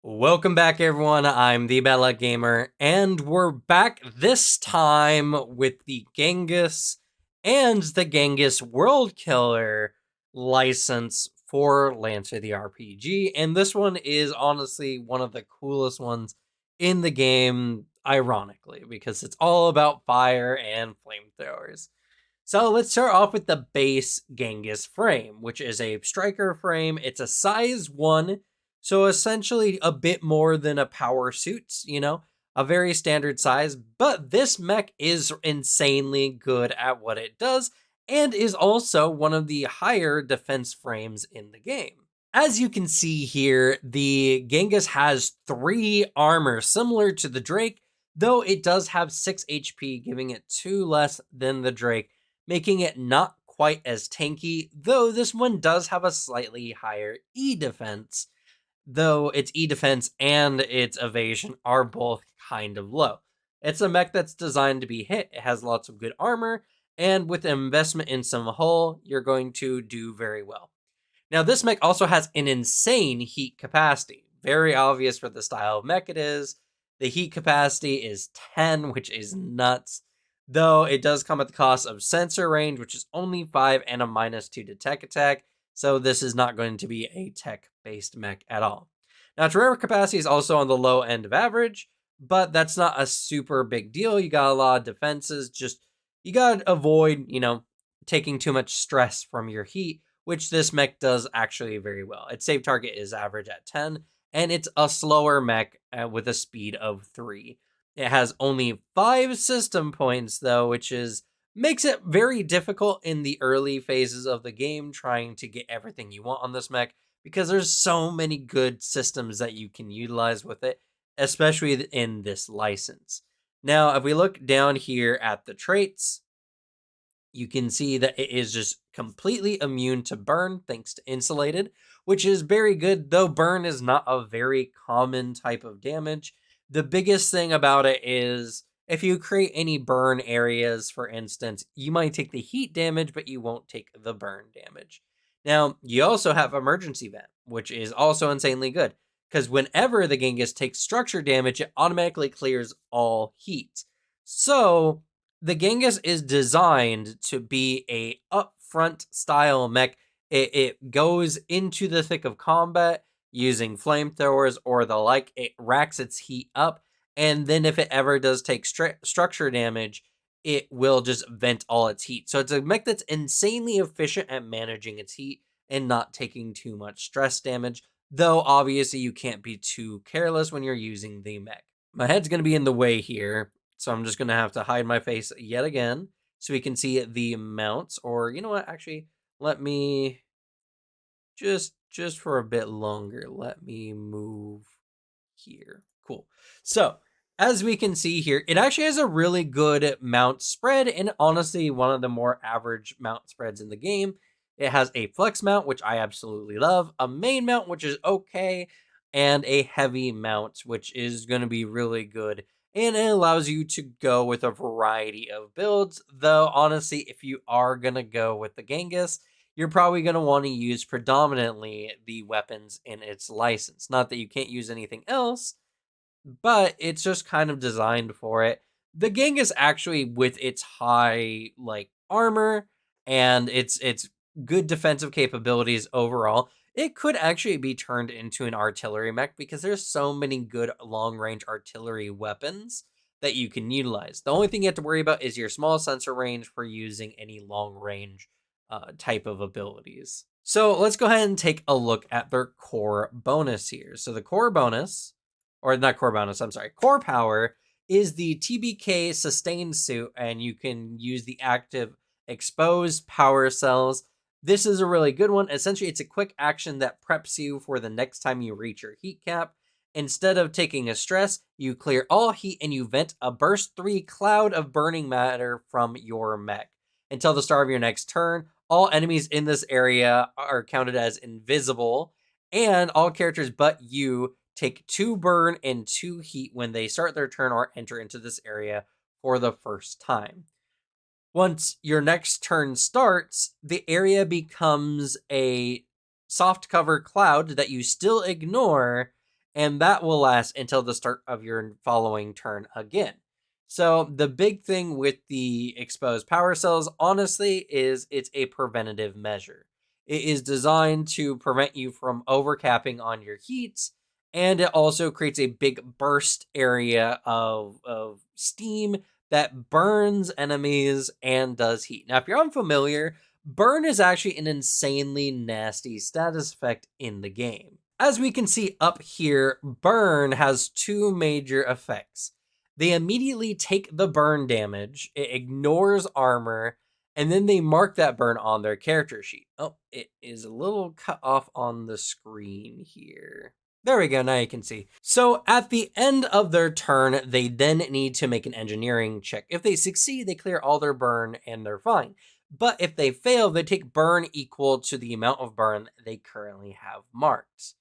Welcome back, everyone. I'm the Bella Gamer, and we're back this time with the Genghis and the Genghis World Killer license for Lancer the RPG. And this one is honestly one of the coolest ones in the game, ironically, because it's all about fire and flamethrowers. So let's start off with the base Genghis frame, which is a striker frame. It's a size 1, so essentially a bit more than a power suit, a very standard size. But this mech is insanely good at what it does and is also one of the higher defense frames in the game. As you can see here, the Genghis has 3 armor similar to the Drake, though it does have 6 HP, giving it 2 less than the Drake, making it not quite as tanky, though this one does have a slightly higher E defense, though its E defense and its evasion are both kind of low. It's a mech that's designed to be hit, it has lots of good armor, and with investment in some hull, you're going to do very well. Now, this mech also has an insane heat capacity. Very obvious for the style of mech it is. The heat capacity is 10, which is nuts. Though it does come at the cost of sensor range, which is only 5 and a -2 to tech attack. So this is not going to be a tech-based mech at all. Now, its rare capacity is also on the low end of average, but that's not a super big deal. You got a lot of defenses. Just, you got to avoid, taking too much stress from your heat, which this mech does actually very well. Its save target is average at 10, and it's a slower mech with a speed of 3. It has only 5 system points, though, which makes it very difficult in the early phases of the game trying to get everything you want on this mech, because there's so many good systems that you can utilize with it, especially in this license. Now, if we look down here at the traits, you can see that it is just completely immune to burn thanks to insulated, which is very good, though burn is not a very common type of damage. The biggest thing about it is if you create any burn areas, for instance, you might take the heat damage, but you won't take the burn damage. Now, you also have emergency vent, which is also insanely good, because whenever the Genghis takes structure damage, it automatically clears all heat. So the Genghis is designed to be a upfront style mech. It goes into the thick of combat using flamethrowers or the like. It racks its heat up, and then if it ever does take structure damage, it will just vent all its heat. So it's a mech that's insanely efficient at managing its heat and not taking too much stress damage, though obviously you can't be too careless when you're using the mech. My head's going to be in the way here, so I'm just going to have to hide my face yet again so we can see the mounts. Or, you know what, actually, let me just for a bit longer, let me move here. Cool. So, as we can see here, it actually has a really good mount spread, and honestly, one of the more average mount spreads in the game. It has a flex mount, which I absolutely love, a main mount, which is okay, and a heavy mount, which is going to be really good. And it allows you to go with a variety of builds, though honestly, if you are going to go with the Genghis, you're probably going to want to use predominantly the weapons in its license. Not that you can't use anything else, but it's just kind of designed for it. The Genghis actually, with its high armor and its good defensive capabilities overall, it could actually be turned into an artillery mech, because there's so many good long range artillery weapons that you can utilize. The only thing you have to worry about is your small sensor range for using any long range type of abilities. So let's go ahead and take a look at their core bonus here. So the core bonus, or not core bonus, I'm sorry, core power is the TBK sustained suit, and you can use the active exposed power cells. This is a really good one. Essentially, it's a quick action that preps you for the next time you reach your heat cap. Instead of taking a stress, you clear all heat and you vent a burst 3 cloud of burning matter from your mech. Until the start of your next turn, all enemies in this area are counted as invisible, and all characters but you take 2 burn and 2 heat when they start their turn or enter into this area for the first time. Once your next turn starts, the area becomes a soft cover cloud that you still ignore, and that will last until the start of your following turn again. So the big thing with the exposed power cells, honestly, is it's a preventative measure. It is designed to prevent you from overcapping on your heats, and it also creates a big burst area of steam that burns enemies and does heat. Now, if you're unfamiliar, burn is actually an insanely nasty status effect in the game. As we can see up here, burn has two major effects. They immediately take the burn damage, it ignores armor, and then they mark that burn on their character sheet. Oh, it is a little cut off on the screen here. There we go, now you can see. So at the end of their turn, they then need to make an engineering check. If they succeed, they clear all their burn and they're fine. But if they fail, they take burn equal to the amount of burn they currently have marked.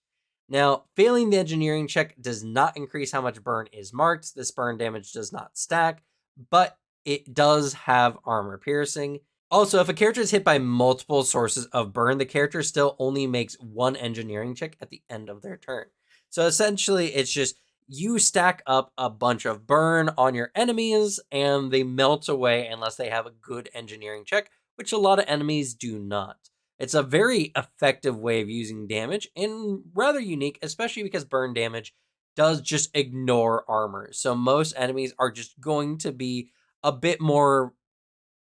Now, failing the engineering check does not increase how much burn is marked. This burn damage does not stack, but it does have armor piercing. Also, if a character is hit by multiple sources of burn, the character still only makes one engineering check at the end of their turn. So essentially, it's just you stack up a bunch of burn on your enemies and they melt away unless they have a good engineering check, which a lot of enemies do not. It's a very effective way of using damage and rather unique, especially because burn damage does just ignore armor. So most enemies are just going to be a bit more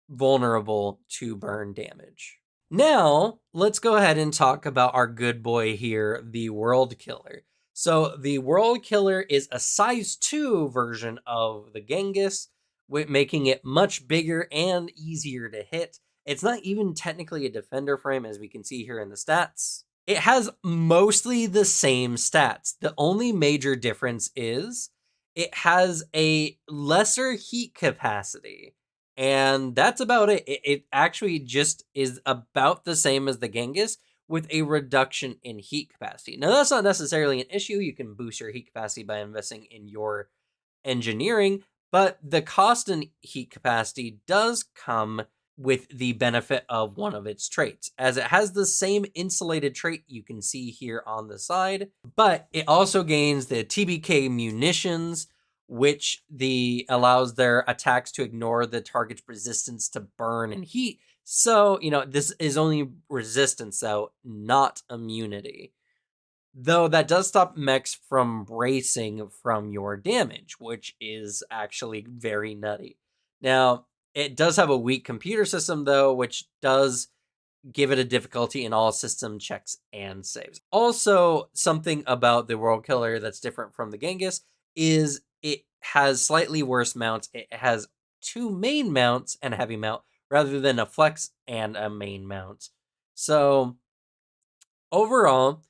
vulnerable to burn damage. Now, let's go ahead and talk about our good boy here, the World Killer. So the World Killer is a size 2 version of the Genghis, making it much bigger and easier to hit. It's not even technically a defender frame, as we can see here in the stats. It has mostly the same stats. The only major difference is it has a lesser heat capacity. And that's about it. It actually just is about the same as the Genghis with a reduction in heat capacity. Now, that's not necessarily an issue. You can boost your heat capacity by investing in your engineering, but the cost in heat capacity does come with the benefit of one of its traits, as it has the same insulated trait you can see here on the side, but it also gains the TBK munitions, which allows their attacks to ignore the target's resistance to burn and heat. So, this is only resistance, though, not immunity. Though that does stop mechs from bracing from your damage, which is actually very nutty. Now, it does have a weak computer system, though, which does give it a difficulty in all system checks and saves. Also, something about the World Killer that's different from the Genghis is it has slightly worse mounts. It has two main mounts and a heavy mount rather than a flex and a main mount. So, overall,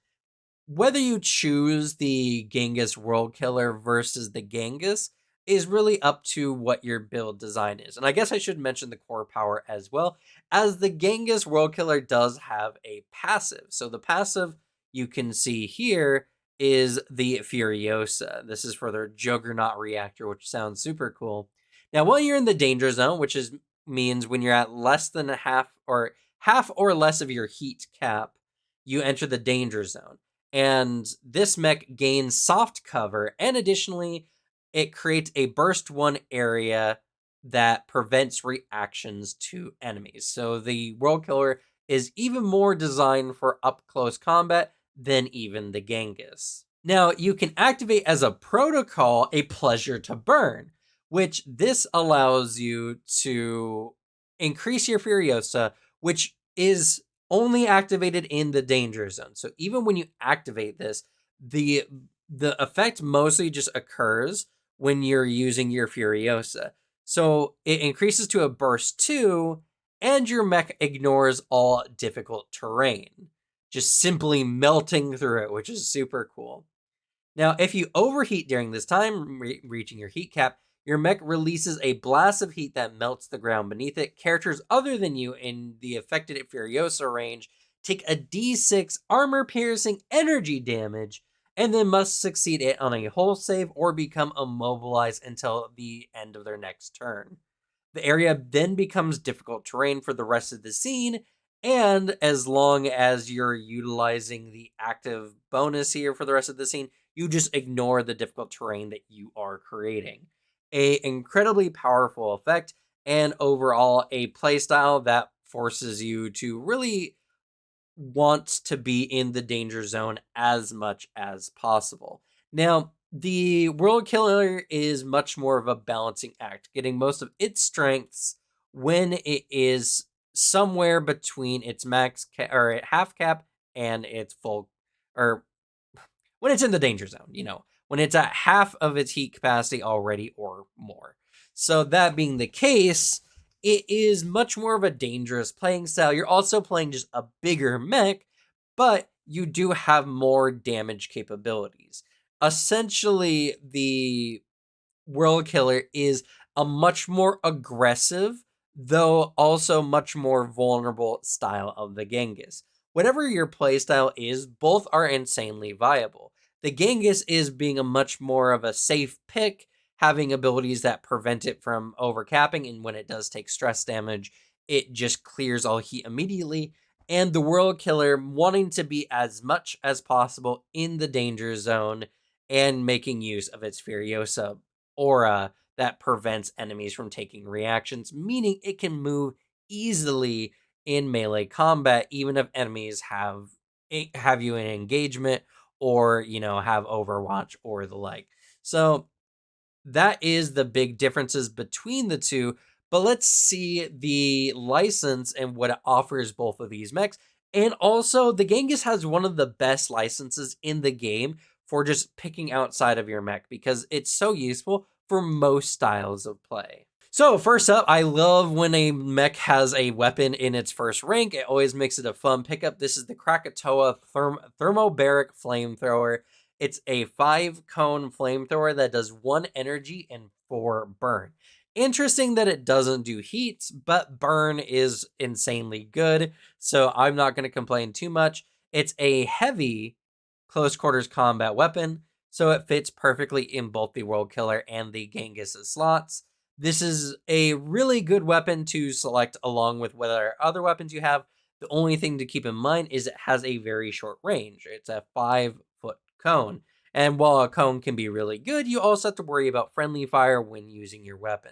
whether you choose the Genghis World Killer versus the Genghis is really up to what your build design is. And I guess I should mention the core power as well, as the Genghis World Killer does have a passive. So the passive you can see here is the Furiosa. This is for their Juggernaut reactor, which sounds super cool. Now, while you're in the danger zone, which means when you're at less than half or less of your heat cap, you enter the danger zone. And this mech gains soft cover, and additionally, it creates a burst 1 area that prevents reactions to enemies. So the World Killer is even more designed for up close combat than even the Genghis. Now, you can activate as a protocol a Pleasure to Burn, which this allows you to increase your Furiosa, which is only activated in the danger zone. So even when you activate this, the effect mostly just occurs when you're using your Furiosa. So it increases to a burst 2, and your mech ignores all difficult terrain, just simply melting through it, which is super cool. Now, if you overheat during this time, reaching your heat cap, your mech releases a blast of heat that melts the ground beneath it. Characters other than you in the affected Furiosa range take a d6 armor-piercing energy damage, and then must succeed it on a hull save or become immobilized until the end of their next turn. The area then becomes difficult terrain for the rest of the scene, and as long as you're utilizing the active bonus here for the rest of the scene, You just ignore the difficult terrain that you are creating. A incredibly powerful effect, and overall a playstyle that forces you to really want to be in the danger zone as much as possible. Now, the World Killer is much more of a balancing act, getting most of its strengths when it is somewhere between its or half cap and its full, or when it's in the danger zone, when it's at half of its heat capacity already or more. So, that being the case, it is much more of a dangerous playing style. You're also playing just a bigger mech, but you do have more damage capabilities. Essentially, the World Killer is a much more aggressive, though also much more vulnerable style of the Genghis. Whatever your playstyle is, both are insanely viable. The Genghis is being a much more of a safe pick, having abilities that prevent it from overcapping, and when it does take stress damage, it just clears all heat immediately. And the World Killer wanting to be as much as possible in the danger zone and making use of its Furiosa aura that prevents enemies from taking reactions, meaning it can move easily in melee combat, even if enemies have you in engagement or have Overwatch or the like. So that is the big differences between the two. But let's see the license and what it offers both of these mechs. And also, the Genghis has one of the best licenses in the game for just picking outside of your mech because it's so useful for most styles of play. So first up, I love when a mech has a weapon in its first rank. It always makes it a fun pickup. This is the Krakatoa Thermobaric Flamethrower. It's a 5-cone flamethrower that does 1 energy and 4 burn. Interesting that it doesn't do heat, but burn is insanely good, so I'm not going to complain too much. It's a heavy close quarters combat weapon, so it fits perfectly in both the World Killer and the Genghis slots. This is a really good weapon to select along with whatever other weapons you have. The only thing to keep in mind is it has a very short range. It's a 5-foot cone. And while a cone can be really good, you also have to worry about friendly fire when using your weapon.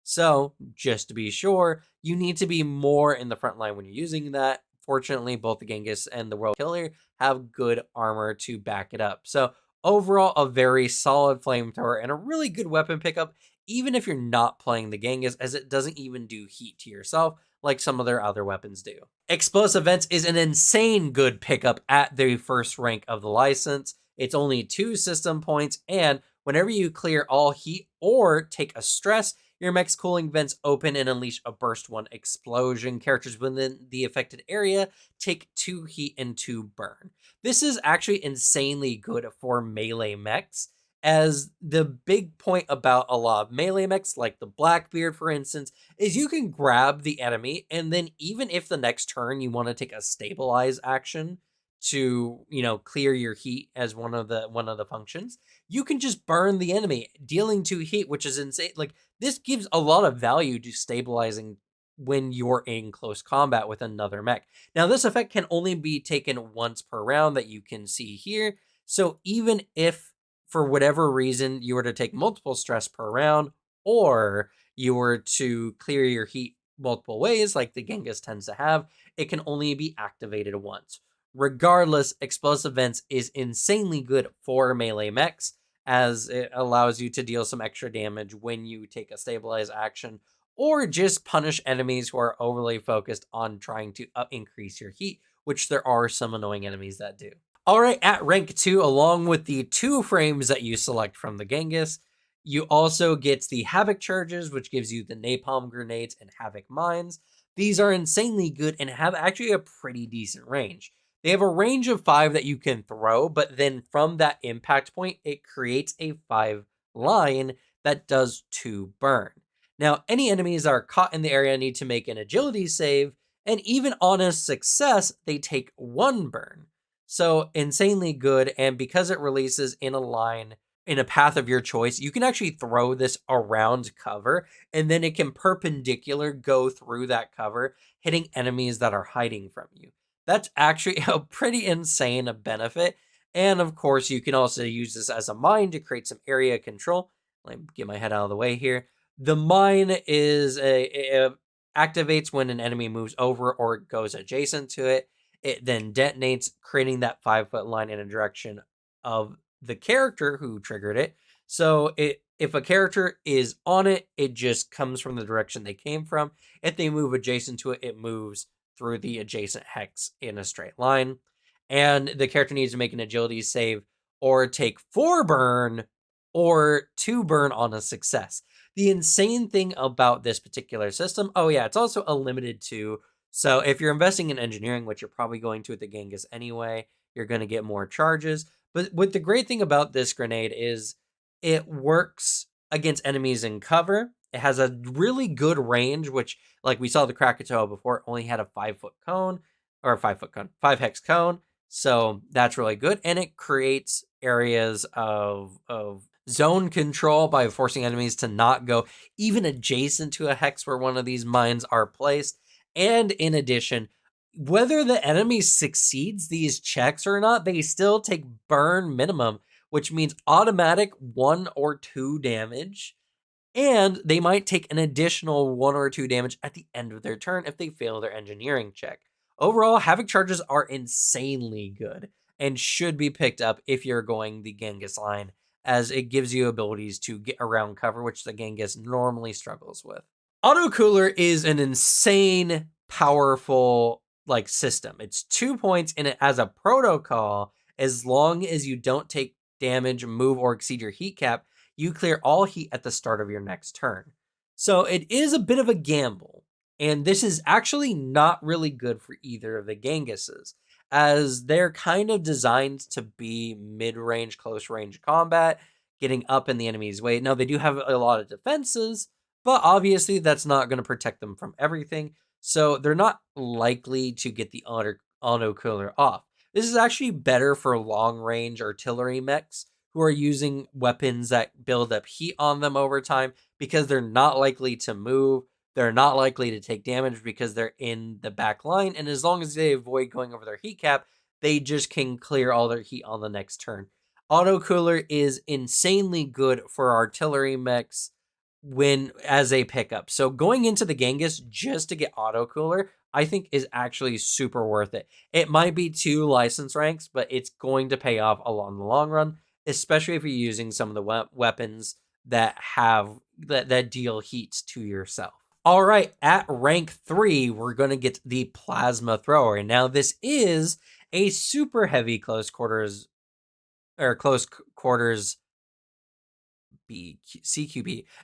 So, just to be sure, you need to be more in the front line when you're using that. Fortunately, both the Genghis and the World Killer have good armor to back it up. So, overall, a very solid flamethrower and a really good weapon pickup, even if you're not playing the Genghis, as it doesn't even do heat to yourself like some of their other weapons do. Explosive Vents is an insane good pickup at the first rank of the license. It's only 2 system points, and whenever you clear all heat or take a stress, your mech's cooling vents open and unleash a burst 1 explosion. Characters within the affected area take 2 heat and 2 burn. This is actually insanely good for melee mechs, as the big point about a lot of melee mechs, like the Blackbeard, for instance, is you can grab the enemy, and then even if the next turn you want to take a stabilize action to, clear your heat as one of the functions, you can just burn the enemy, dealing 2 heat, which is insane. Like, this gives a lot of value to stabilizing when you're in close combat with another mech. Now, this effect can only be taken once per round that you can see here. So even if for whatever reason you were to take multiple stress per round, or you were to clear your heat multiple ways, like the Genghis tends to have, it can only be activated once. Regardless, Explosive Vents is insanely good for melee mechs, as it allows you to deal some extra damage when you take a stabilize action, or just punish enemies who are overly focused on trying to increase your heat, which there are some annoying enemies that do. All right, at rank 2, along with the 2 frames that you select from the Genghis, you also get the Havoc Charges, which gives you the Napalm Grenades and Havoc Mines. These are insanely good and have actually a pretty decent range. They have a range of 5 that you can throw, but then from that impact point, it creates a 5 line that does 2 burn. Now, any enemies that are caught in the area need to make an agility save, and even on a success, they take 1 burn. So insanely good, and because it releases in a line, in a path of your choice, you can actually throw this around cover, and then it can perpendicular go through that cover, hitting enemies that are hiding from you. That's actually a pretty insane benefit, And of course, you can also use this as a mine to create some area control. Let me get my head out of the way here. The mine is it activates when an enemy moves over or goes adjacent to it. It then detonates, creating that 5 foot line in a direction of the character who triggered it. So if a character is on it, it just comes from the direction they came from. If they move adjacent to it, it moves through the adjacent hex in a straight line. And the character needs to make an agility save or take 4 burn or 2 burn on a success. The insane thing about this particular system, oh yeah, it's also a limited 2. So if you're investing in engineering, which you're probably going to at the Genghis anyway, you're going to get more charges. But what the great thing about this grenade is it works against enemies in cover. It has a really good range, which, like we saw the Krakatoa before, only had a 5 foot cone, or a 5 foot cone, 5 hex cone. So that's really good. And it creates areas of zone control by forcing enemies to not go even adjacent to a hex where one of these mines are placed. And in addition, whether the enemy succeeds these checks or not, they still take burn minimum, which means automatic 1 or 2 damage. And they might take an additional 1 or 2 damage at the end of their turn if they fail their engineering check. Overall, Havoc charges are insanely good and should be picked up if you're going the Genghis line, as it gives you abilities to get around cover, which the Genghis normally struggles with. Auto Cooler is an insane, powerful system. It's 2 points and it has a protocol. As long as you don't take damage, move, or exceed your heat cap, you clear all heat at the start of your next turn. So it is a bit of a gamble. And this is actually not really good for either of the Genghises, as they're kind of designed to be mid-range, close-range combat, getting up in the enemy's way. Now, they do have a lot of defenses, but obviously that's not going to protect them from everything. So they're not likely to get the auto cooler off. This is actually better for long-range artillery mechs who are using weapons that build up heat on them over time, because they're not likely to move. They're not likely to take damage because they're in the back line. And as long as they avoid going over their heat cap, they just can clear all their heat on the next turn. Auto cooler is insanely good for artillery mechs when as a pickup. So going into the Genghis just to get auto cooler, I think is actually super worth it. It might be 2 license ranks, but it's going to pay off along the long run, especially if you're using some of the weapons that have that deal heat to yourself. All right, at rank 3, we're going to get the Plasma Thrower. Now, this is a super heavy close quarters CQB.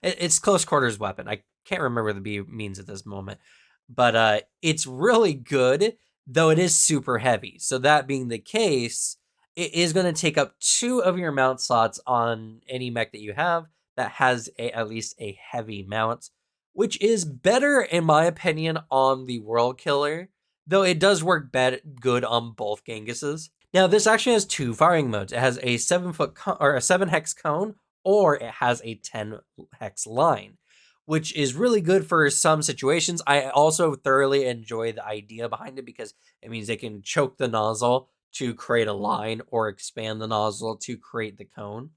It's close quarters weapon. I can't remember what the B means at this moment, but it's really good, though it is super heavy. So that being the case, it is going to take up 2 of your mount slots on any mech that you have that has at least a heavy mount, which is better in my opinion on the World Killer, though it does work good on both Genghises. Now, this actually has 2 firing modes. It has a 7 foot or a 7 hex cone, or it has a 10 hex line, which is really good for some situations. I also thoroughly enjoy the idea behind it because it means they can choke the nozzle to create a line or expand the nozzle to create the cone.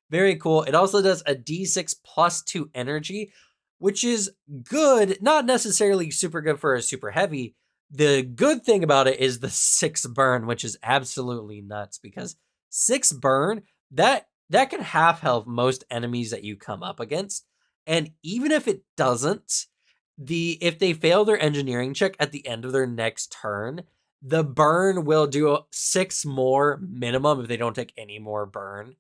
Very cool. It also does a D6 plus 2 energy, which is good, not necessarily super good for a super heavy. The good thing about it is the 6 burn, which is absolutely nuts, because 6 burn, that can half health most enemies that you come up against. And even if it doesn't, if they fail their engineering check at the end of their next turn, the burn will do 6 more minimum if they don't take any more burn.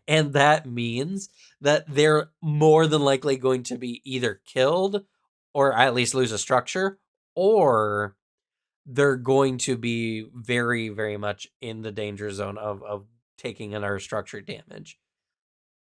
And that means that they're more than likely going to be either killed or at least lose a structure, or they're going to be very, very much in the danger zone of taking another structure damage.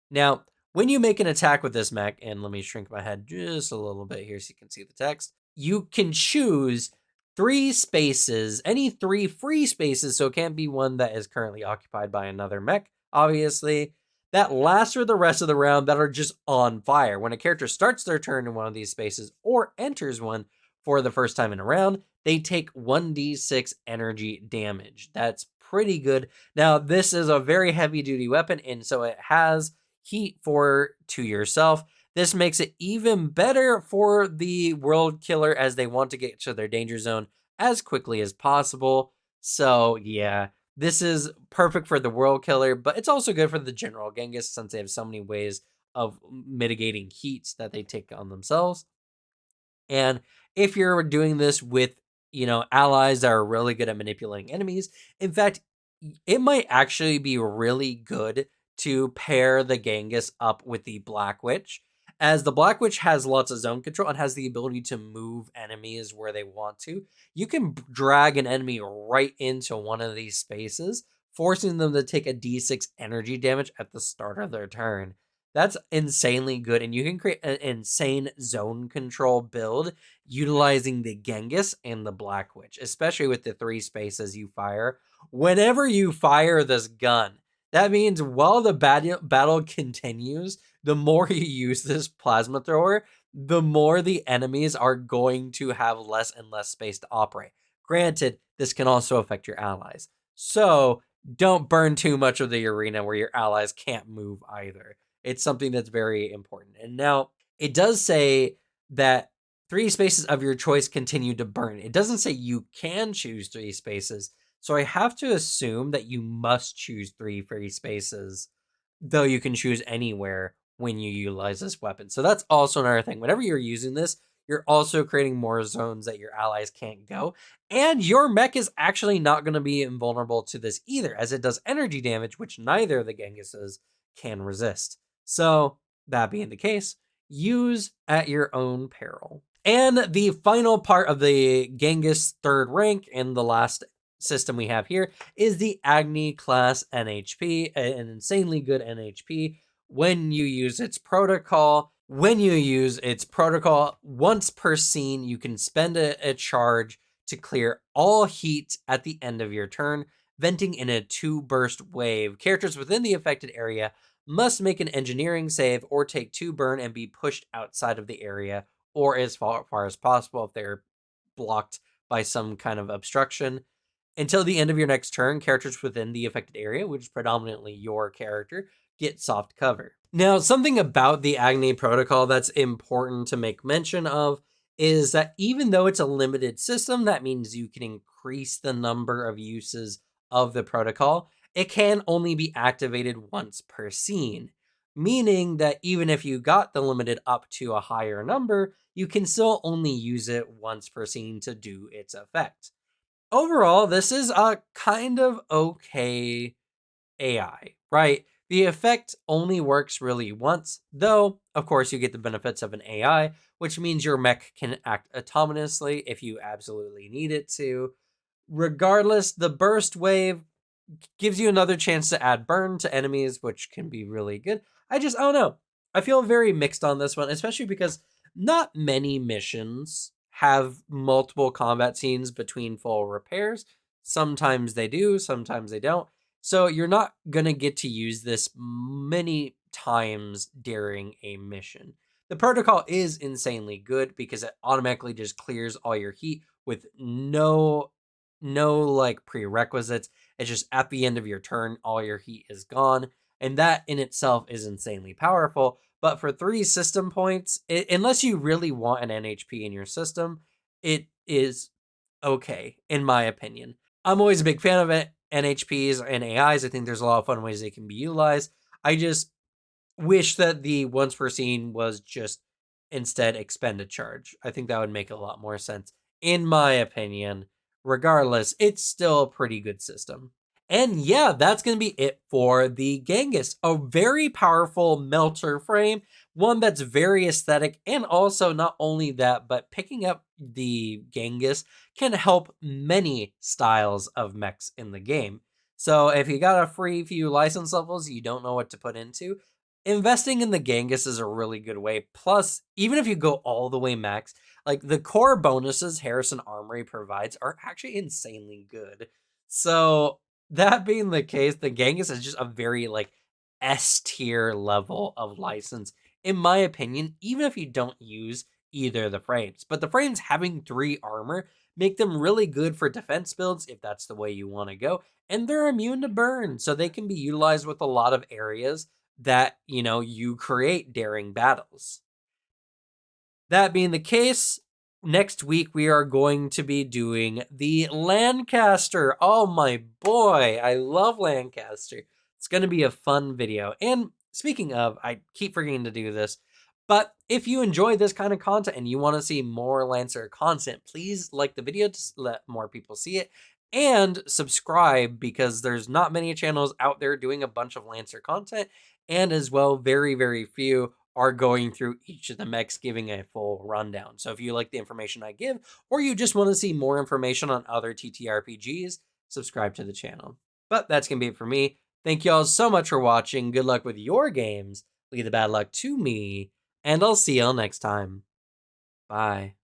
Now, when you make an attack with this mech, and let me shrink my head just a little bit here so you can see the text, you can choose 3 spaces, any 3 free spaces, so it can't be one that is currently occupied by another mech, obviously, that last for the rest of the round that are just on fire. When a character starts their turn in one of these spaces or enters one for the first time in a round, they take 1d6 energy damage. That's pretty good. Now, this is a very heavy duty weapon, and so it has heat to yourself. This makes it even better for the world killer as they want to get to their danger zone as quickly as possible. So, yeah, this is perfect for the world killer, but it's also good for the general Genghis since they have so many ways of mitigating heat that they take on themselves. And if you're doing this with, allies that are really good at manipulating enemies, in fact, it might actually be really good to pair the Genghis up with the Black Witch, as the Black Witch has lots of zone control and has the ability to move enemies where they want to. You can drag an enemy right into one of these spaces, forcing them to take a d6 energy damage at the start of their turn. That's insanely good, and you can create an insane zone control build utilizing the Genghis and the Black Witch, especially with the 3 spaces you fire. Whenever you fire this gun, that means while the battle continues, the more you use this plasma thrower, the more the enemies are going to have less and less space to operate. Granted, this can also affect your allies. So don't burn too much of the arena where your allies can't move either. It's something that's very important. And now it does say that 3 spaces of your choice continue to burn. It doesn't say you can choose 3 spaces. So I have to assume that you must choose 3 free spaces, though you can choose anywhere when you utilize this weapon. So that's also another thing. Whenever you're using this, you're also creating more zones that your allies can't go. And your mech is actually not going to be invulnerable to this either, as it does energy damage, which neither of the Genghises can resist. So, that being the case, use at your own peril. And the final part of the Genghis third rank and the last system we have here is the Agni class NHP, an insanely good NHP when you use its protocol. When you use its protocol, once per scene, you can spend a charge to clear all heat at the end of your turn, venting in a 2-burst wave. Characters within the affected area must make an engineering save or take 2 burn and be pushed outside of the area, or as far as possible if they're blocked by some kind of obstruction. Until the end of your next turn, characters within the affected area, which is predominantly your character, get soft cover. Now, something about the Agni protocol that's important to make mention of is that even though it's a limited system, that means you can increase the number of uses of the protocol. It can only be activated once per scene, meaning that even if you got the limited up to a higher number, you can still only use it once per scene to do its effect. Overall, this is a kind of okay AI, right? The effect only works really once, though, of course, you get the benefits of an AI, which means your mech can act autonomously if you absolutely need it to. Regardless, the burst wave gives you another chance to add burn to enemies, which can be really good. I don't know. I feel very mixed on this one, especially because not many missions have multiple combat scenes between full repairs. Sometimes they do, sometimes they don't. So you're not going to get to use this many times during a mission. The protocol is insanely good because it automatically just clears all your heat with no like prerequisites. It's just at the end of your turn, all your heat is gone. And that in itself is insanely powerful. But for 3 system points, unless you really want an NHP in your system, it is okay, in my opinion. I'm always a big fan of it. NHPs and AIs. I think there's a lot of fun ways they can be utilized. I just wish that the once per scene was just instead expend a charge. I think that would make a lot more sense, in my opinion. Regardless, it's still a pretty good system. And yeah, that's going to be it for the Genghis. A very powerful melter frame, one that's very aesthetic, and also not only that, but picking up the Genghis can help many styles of mechs in the game. So if you got a free few license levels you don't know what to put into, investing in the Genghis is a really good way. Plus, even if you go all the way max, like the core bonuses Harrison Armory provides are actually insanely good. So that being the case, the Genghis is just a very like S tier level of license, in my opinion, even if you don't use either of the frames. But the frames having 3 armor make them really good for defense builds if that's the way you want to go. And they're immune to burn, so they can be utilized with a lot of areas that, you create daring battles. That being the case, next week we are going to be doing the Lancaster. Oh my boy, I love Lancaster. It's going to be a fun video. And speaking of, I keep forgetting to do this, but if you enjoy this kind of content and you want to see more Lancer content, please like the video to let more people see it and subscribe, because there's not many channels out there doing a bunch of Lancer content, and as well, very, very few are going through each of the mechs, giving a full rundown. So if you like the information I give, or you just want to see more information on other TTRPGs, subscribe to the channel. But that's going to be it for me. Thank you all so much for watching. Good luck with your games. Leave the bad luck to me, and I'll see y'all next time. Bye.